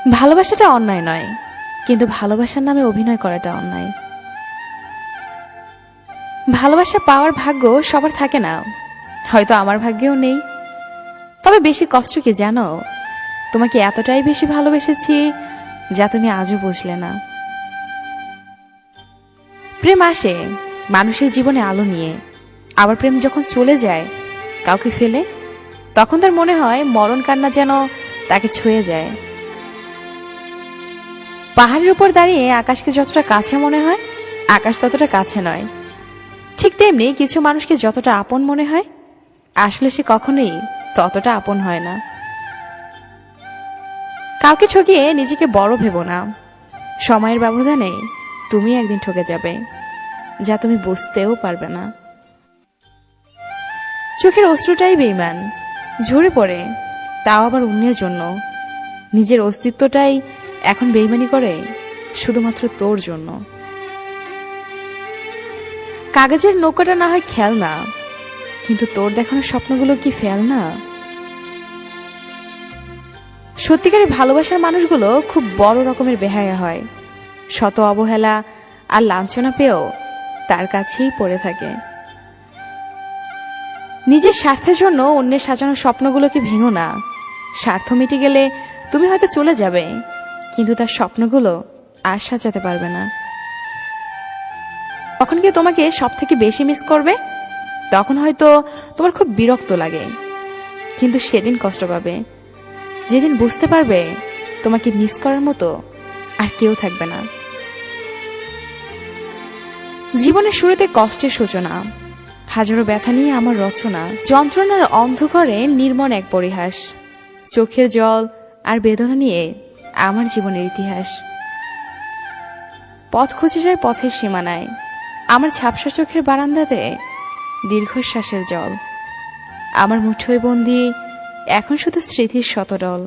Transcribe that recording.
ভালোবাসাটা অন্যায় নয়, কিন্তু ভালোবাসার নামে অভিনয় করাটা অন্যায়। ভালোবাসা পাওয়ার ভাগ্য সবার থাকে না, হয়তো আমার ভাগ্যেও নেই। তবে বেশি কষ্ট কি জানো? তোমাকে এতটাই বেশি ভালোবেসেছি যা তুমি আজও বুঝলে না। প্রেম আসে মানুষের জীবনে আলো নিয়ে, আবার প্রেম যখন চলে যায় কাউকে ফেলে, তখন তার মনে হয় মরণ কান্না যেন তাকে ছুঁয়ে যায়। পাহাড়ের উপর দাঁড়িয়ে আকাশকে যতটা কাছে মনে হয়, আকাশ ততটা কাছে নয়। ঠিক তেমনি কিছু মানুষকে যতটা আপন মনে হয়, আসলে সে কখনোই ততটা আপন হয় না। কাউকে ঠকিয়ে নিজেকে বড় ভেবো না। সময়ের ব্যবধানে তুমি একদিন ঠকে যাবে, যা তুমি বুঝতেও পারবে না। চোখের অশ্রুটাই বেঈমান, ঝরে পড়ে, তাও আবার অন্যের জন্য। নিজের অস্তিত্বটাই এখন বেঈমানি করে শুধুমাত্র তোর জন্য। কাগজের নৌকাটা না হয় খেলনা, কিন্তু তোর দেখানো স্বপ্নগুলো কি ফেলনা? সত্যিকারের ভালোবাসার মানুষগুলো খুব বড় রকমের বেহায়া হয়, শত অবহেলা আর লাঞ্ছনা পেয়েও তার কাছেই পড়ে থাকে। নিজের স্বার্থের জন্য অন্যের সাজানো স্বপ্নগুলোকে ভেঙো না। স্বার্থ মিটে গেলে তুমি হয়তো চলে যাবে, কিন্তু তার স্বপ্নগুলো আর সাজাতে পারবে না। তখন কি তোমাকে সব থেকে বেশি মিস করবে? তখন হয়তো তোমার খুব বিরক্ত লাগে, কিন্তু সেদিন কষ্ট পাবে যেদিন বুঝতে পারবে তোমাকে মিস করার মতো আর কেউ থাকবে না। জীবনের শুরুতে কষ্টের সূচনা, হাজারো ব্যথা নিয়ে আমার রচনা, যন্ত্রণার অন্ধকারে নির্মম এক পরিহাস, চোখের জল আর বেদনা নিয়ে আমার জীবনের ইতিহাস। পথ খুঁজে যায় পথের সীমানায়, আমার ঝাপসা চোখের বারান্দাতে দীর্ঘশ্বাসের জল। আমার মুঠোয় বন্দি এখন শুধু স্মৃতির শতদল।